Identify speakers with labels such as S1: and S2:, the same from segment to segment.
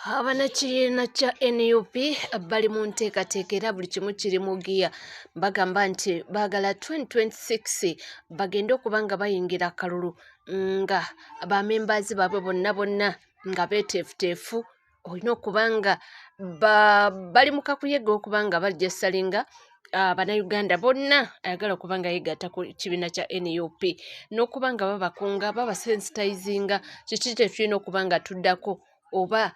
S1: Abanakibiina kya NUP bali mu nteekateeka era buli kimu kiri mu giya. Bagamba nti baagala 2026 bagende okuba nga bayingira akalulu nga bamembaazi baabwe bonna nga beeteefuteefu. Olina okuba nga bali mu kakuyege okuba nga bajesalinga Bannayuganda bonna ayagala okuba nga yeegatta ku kibiina kya NUP n'okuba nga babakunga babasensitizinga kiki kye tulina okuba nga tuddako oba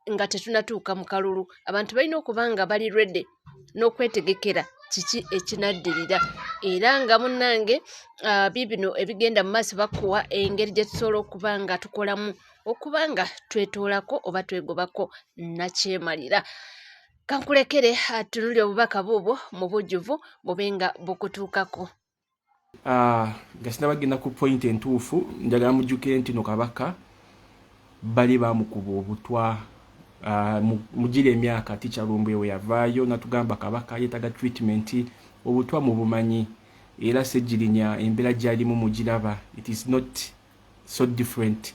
S1: nga tetunatuuka mu kalulu. Abantu balina okuba nga bali ready n'okwetegekera kiki ekinaddirira era nga munnange biibino ebigenda mu maaso bakuwa engeri gye tusobola okuba nga tukolamu okuba nga twetoolako oba twegobako nakyemalira. Kankulekere atunulire obubaka buubwo mu bujjuvu bube nga bukutuukako.
S2: Nga sinabagenda ku point entuufu, njagala mujjukire nti no Kabaka bali bamukuba obutwa mugira emyaka Tikyalumbe we yavaayo natugamba Kabaka yeetaga treatment obutwa mu bumanyi era Ssejjirinya embeera gy'alimu mugiraba. It is not so different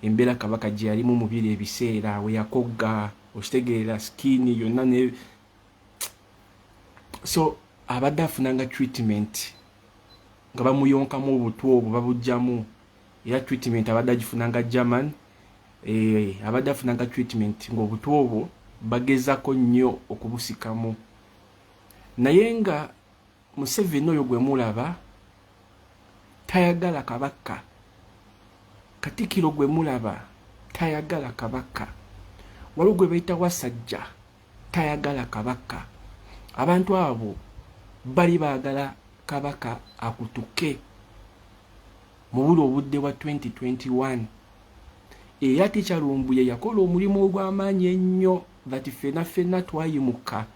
S2: embeera Kabaka gye yalimu mu biro ebiseera we yakogga okitegeera skini yonna ne so abadde afunanga treatment nga bamuyonkamu obutwa obwo babugjamu era treatment abadde agifunanga German. Abadde afunanga treatment ng'obutwa obwo bagezako nnyo okubusikamu naye nga Museveni oyo gwe mulaba tayagala Kabaka, Katikkiro gwe mulaba tayagala Kabaka, waliwo gwe bayita Wasajja tayagala Kabaka. Abantu abo bali baagala Kabaka akutuke mu bulo obudde bwa 2021 era Tikyalumbuye yakola omulimu ogw'amaanyi ennyo that ffenna twayimuka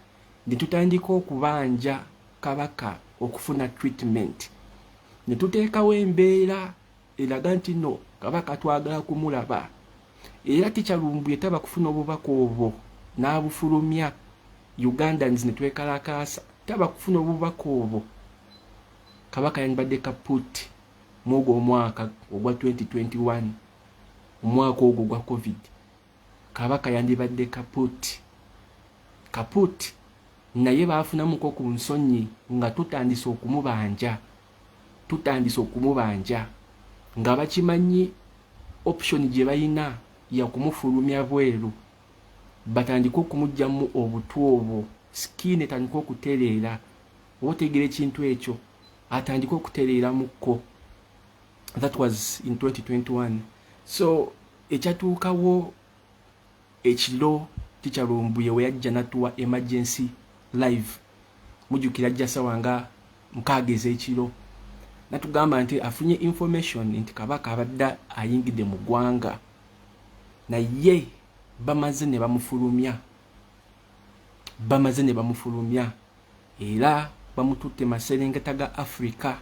S2: ne tutandika okubanja Kabaka okufuna treatment ne tuteekawo embeera eraga nti no Kabaka twagala kumulaba era Tikyalumbuye taba kufuna obubaka obwo n'abufulumya Ugandans ne twekalakaasa taba kufuna obubaka obwo. Kabaka yandibadde kaput mwogwo omwaka ogwa 2021 omwaka ogwo gwa COVID. Kabaka yandibadde kaput naye baafunamuko ku nsonyi nga tutandise okumubanja nga bakimanyi option gye bayina ya kumufulumya bweru batandika okumugjamu obutwa obwo skini etandika okutereera otegera ekintu ekyo atandika okutereera mukko. That was in 2021. So ekyatuukawo ekiro Tikyalumbuye we yajja natuwa emergency live mujjukira jjasa wanga mukageza ekiro natugamba nti afunye information nti Kabaka abadde ayingidde mu ggwanga naye bamaze ne bamufulumya era bamututte maserengeta ga Africa.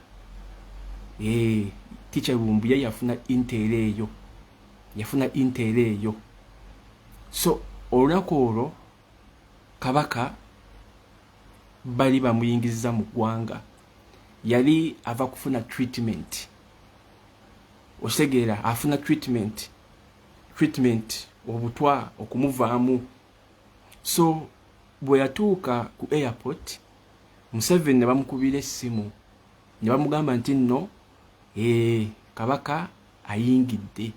S2: Tikyalumbuye yafuna intere eyo. So olunaku olwo Kabaka bali bamuyingiza mu ggwanga yali ava kufuna treatment osegeera afuna treatment obutwa okumuvaamu. So bwe yatuuka ku airport Museveni ne bamukubira essimu ne bamugamba nti nno Kabaka ayingidde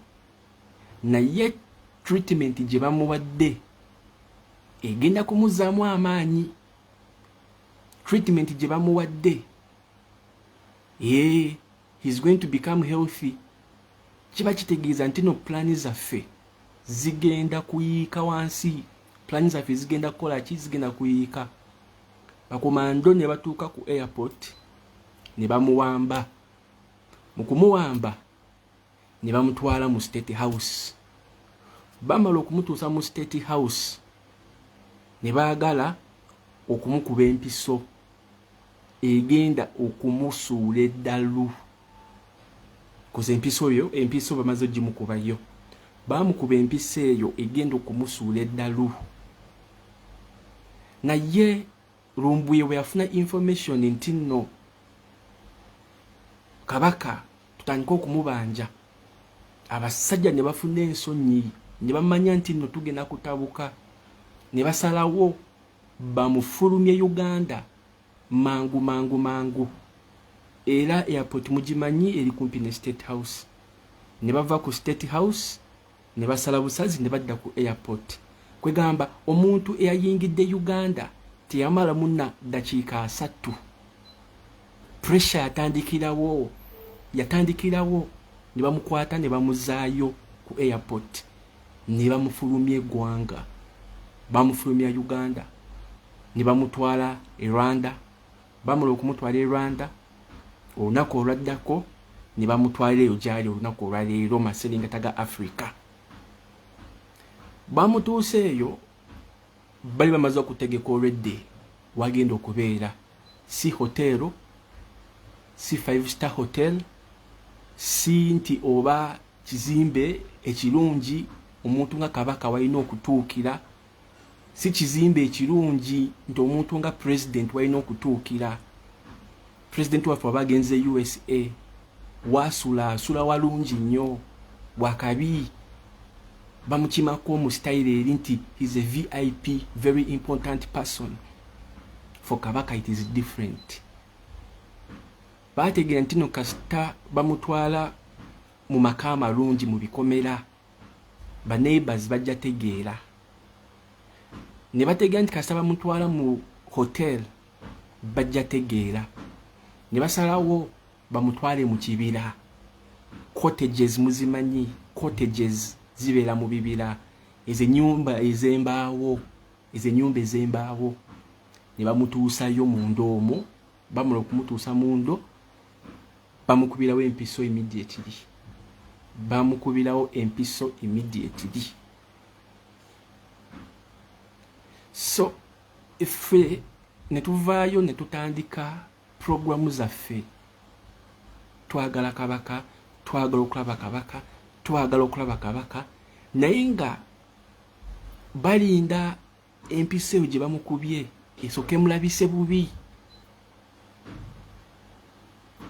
S2: naye treatment gye bamuwadde egenda kumuzaamu amaanyi. Treatment gye bamuwadde he's going to become healthy. Kiba kitegeeza nti no plani zaffe zigenda kuyiika wansi, plani zaffe zigenda kukola ki, zigenda kuyiika. Bakomando ne batuuka ku airport ne bamuwamba. Mu kumuwamba ne bamutwala mu State House. Bamala okumutuusa mu State House ne baagala okumukuba empiso egenda okumusuula eddalu. Koze empiso bamaze gimukubayo. Bamukuba empiso eyo egenda okumusuula eddalu. Naye Lumbuye we yafuna information nti nno Kabaka tutandika okumubanja abasajja ne bafuna ensonyi ne bamanya nti nno tugenda kutabuka, ne basalawo bamufulumye Uganda mangu. Era airport mugimanyi eri kumpi ne State House. Ne bava ku State House ne basala busazi ne badda ku airport. Kwegamba omuntu eyayingidde Uganda tiyamala munna dakiika 3. Pressure yatandikirawo ne bamukwata ne bamuzaayo ku airport ne bamufulumya eggwanga, bamufulumya Uganda ne bamutwala e Rwanda. Bamala okumutwala e Rwanda olunaku olwaddako ne bamutwala eyo gyali olunaku olwaleero maserengeta ga Africa. Bamutuuse eyo bali bamaze okutegeka olwedde wagenda okubeera si hotelo, si 5-star hotel, si nti oba kizimbe ekirungi omuntu nga kabaka walina okutuukira, si kizimbe ekirungi nti omuntu nga president walina okutuukira. President waffe abagenze USA asula walungi nnyo, bwakabi bamukimako mu style eri nti he's a VIP, very important person. For kabaka it is different. Bategeera nti no kasita bamutwala mu maka amalungi mu bikomera, ba neighbors bajja tegeera. Ne bategeera nti kasita bamutwala mu hotel bajja tegeera. Ne basalawo bamutwale mu kibira. Cottages muzimanyi, cottages zibeera mu bibira, enyumba ezembaawo. Ne bamutuusayo mu ndo omwo. Bamala okumutuusa mu ndo bamukubirawo empiso immediately. So iffe ne tuvaayo ne tutandika programu zaffe. Twagala kabaka, twagala okulaba kabaka, naye nga balinda empiso eyo gye bamukubye esooke mulabise bubi.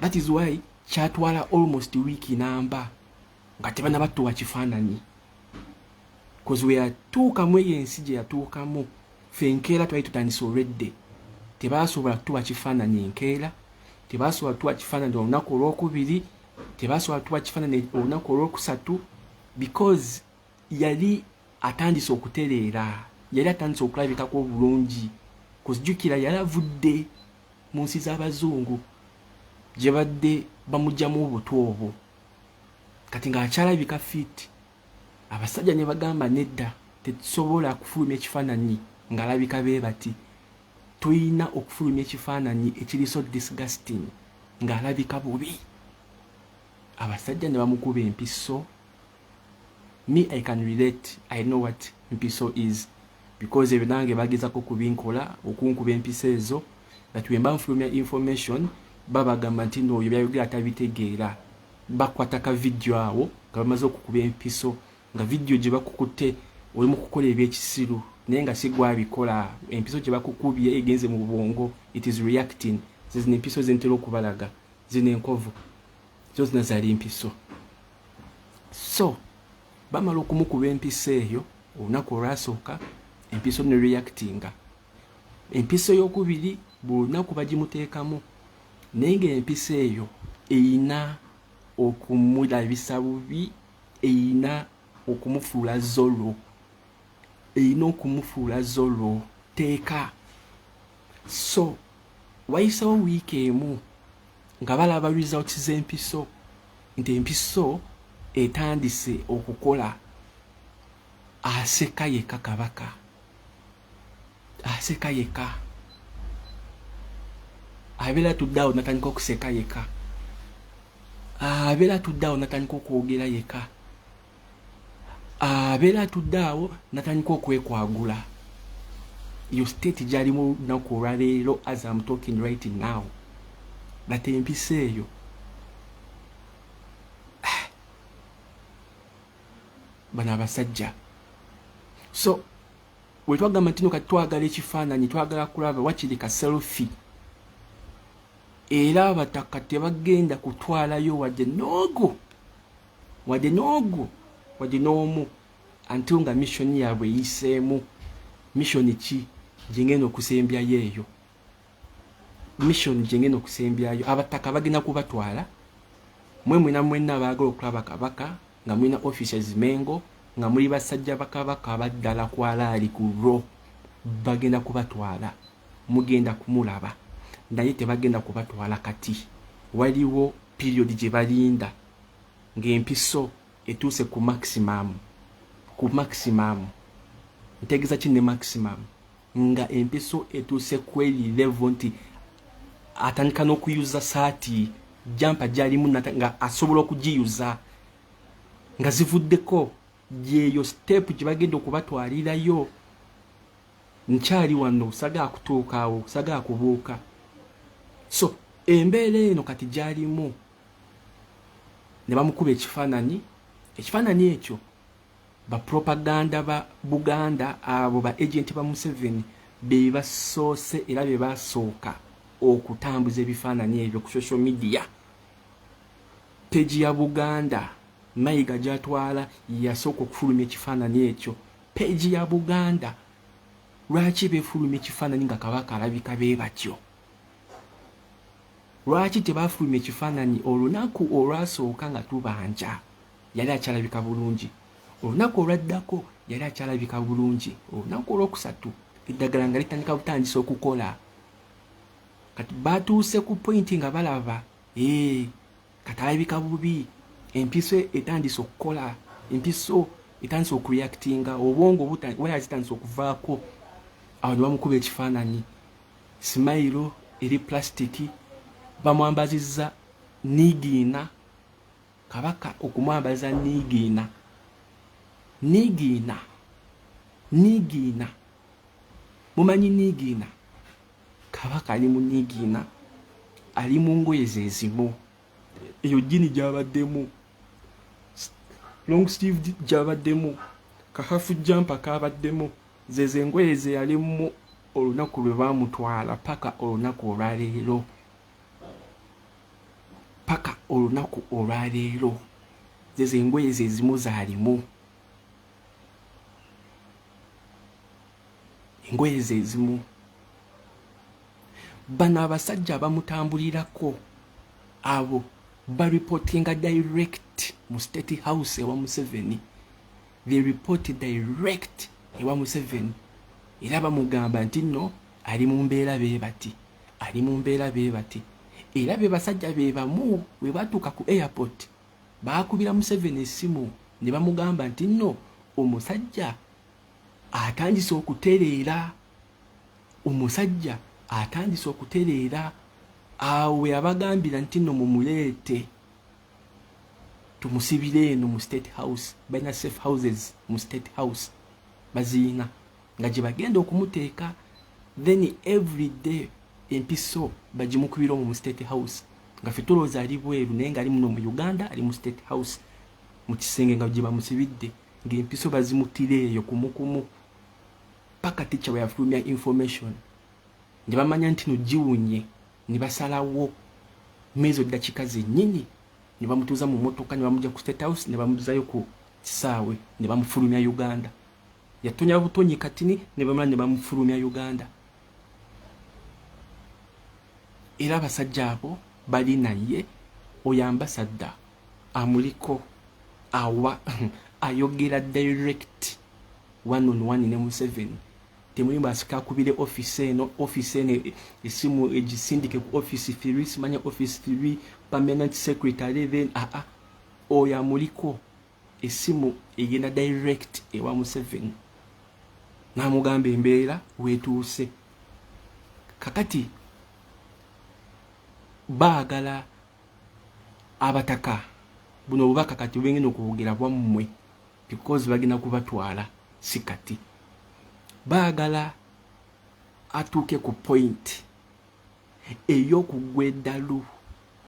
S2: That is why kyatwala almost week namba nga tebanabatuwa kifaananyi. Because we yatuukamu eyo ensi gye yatuukamu ffe enkeera twali tutandise olwedde. Tebasobola kutuwa kifaananyi enkeera, tebasobola kutuwa kifaananyi olunaku olwokubiri, tebasobola kutuwa kifaananyi olunaku olwokusatu, because yali atandise okutereera, yali atandise okulabikako obulungi. Kuzijukira yali avudde mu nsi z'Abazungu gye badde bamugyamu obuto obwo, kati ng'akyalabika fit. Abasajja ne bagamba nedda, tetusobola kufulumya ekifaananyi ng'alabika bee bati. Tuyina okufulumya ekifaananyi ekiri so disgusting ng'alabika bubi. Abasajja ne bamukuba empiso. Me, I can relate. I know what empiso is, because ebyo nange bagezako kubinkola okunkuba empiso ezo, that we mba nfulumya information babagamba nti no byayogera tabitegeera. Bakwata ka video awo nga bamaze okukuba empiso, nga video gye bakukutte oli mu kukola ebyekisiru naye nga sigwabikola. Empiso gye bakukubye egenze mu bwongo, it is reacting. Zino empiso zentera okubalaga, zino enkovu zo zina zaali empiso. So bamala okumukuba empiso eyo olunaku olwasooka, empiso ne reactinga. Empiso ey'okubiri buli lunaku bagimuteekamu, naye ng'empiso eyo eyina okumulabisa bubi, eyina okumufuula zolo, teeka. So wayisawo wiiki emu nga balaba results z'empiso nti empiso etandise okukola. Aseka yeka kabaka, aseka yeka. Abeera tuddawo natandika okuseka yeka, abeera tuddawo natandika okwogera yeka, abeera tuddawo natandika okwekwagula. Your state gyalimu lunaku olwaleero as I'm talking right now. But empiso eyo bano abasajja. So we twagamba ntino kati twagala ekifaananyi, twagala kulaba wakiri ka selfie, era abataka tebagenda kutwalayo wadde n'omu until nga mission yaabwe eyiseemu. Mission ki gyengenda okusembyayo eyo? Mission gyengenda okusembyayo abataka bagenda kubatwala mwe mwenna baagala okulaba kabaka nga mulina offices Mengo nga muli basajja bakabaka abaddala kwalaali ku ro bagenda kubatwala mugenda kumulaba naye tebagenda kubatwala kati waliwo period gye balinda ng'empiso etuuse ku maximum ntegeeza ki ne maximum nga empiso etuuse ku eri level nti atandika n'okuyuza saati jampa gyalimu nga asobola okugiyuza nga zivuddeko gyeyo step gye bagenda okubatwalirayo. Nkyali wano osagaa kutuuka awo osagaa kubuuka. So embeera eno kati gyalimu ne bamukuba ekifaananyi ekyo bapropaganda ba Buganda abo ba agenti ba Museveni be basoose era be basooka okutambuza ebifaananyi ebyo ku social media. Page ya Buganda Mayiga gyatwala yasooka okufulumya ekifaananyi ekyo. Page ya Buganda lwaki beefulumya ekifaananyi nga kabaka alabika bee batyo? Lwaki tebafulumya ekifaananyi olunaku olwasooka nga tubanja yali akyalabika bulungi, olunaku olwaddako yali akyalabika bulungi, olunaku olwokusatu eddagala nga litandika butandisa okukola. Kati batuuse ku pointi nga balaba kati alabika bubi, empiso etandise okukola, empiso etandise okureactinga, obwongo waya zitandise okuvaako. Awo ne bamukuba ekifaananyi simayiro eri plastiki bamwambazizza niigiina, kabaka okumwambaza niigiina. Mumanyi niigiina? Kabaka ali mu niigiina, ali mu ngoye ze zimu, eyo jini gyabaddemu, long sleeve gyabaddemu, kahafu jampa kabaddemu, ze ngoye ze yalimu olunaku lwe baamutwala paka olunaku olwaleero. Ze ngoye ze zimu zaalimu, engoye ze zimu. Bano abasajja abamutambulirako abo baripotinga direct mu State House ewa Museveni. They reported direct ewa Museveni. Era bamugamba nti nno ali mu mbeera bee bati. Era be basajja be bamu we batuuka ku airport baakubira Museveni essimu ne bamugamba nti nno omusajja atandise okutereera. Awe abagambira nti nno mumuleete tumusibire eno mu State House. Balina safe houses mu State House baziina nga gye bagenda okumuteeka. Then every day empiso bagimukubira mu State House nga ffe tulowooza ali bweru naye nga ali muno mu Uganda, ali mu State House mu kisenge nga gye bamusibidde ng'empiso bazimutira eyo kumukumu paka ticha we yafulumya information ne bamanya nti no giwunye ne basalawo mezo dakika zennyini ne bamutuuza mu motoka ne bamujja ku State House ne bamuzayo ku kisaawe ne bamufulumya Uganda. Yatonya butonyi katini ne bamala ne bamufulumya Uganda. Era abasajja abo bali naye oyo ambassador amuliko awa ayogera direct one on one ne Museveni. Temuli basika akubire office eno esimu egisindike ku office 3 simanya office 3 permanent secretary then oyo amuliko esimu egenda direct ewa Museveni n'amugamba embeera wetuuse. Kakati baagala abataka buno obubaka kati bwengena okubugera bwammwe because bagenda kubatwala sikati. Baagala atuuke ku point ey'okugwa eddalu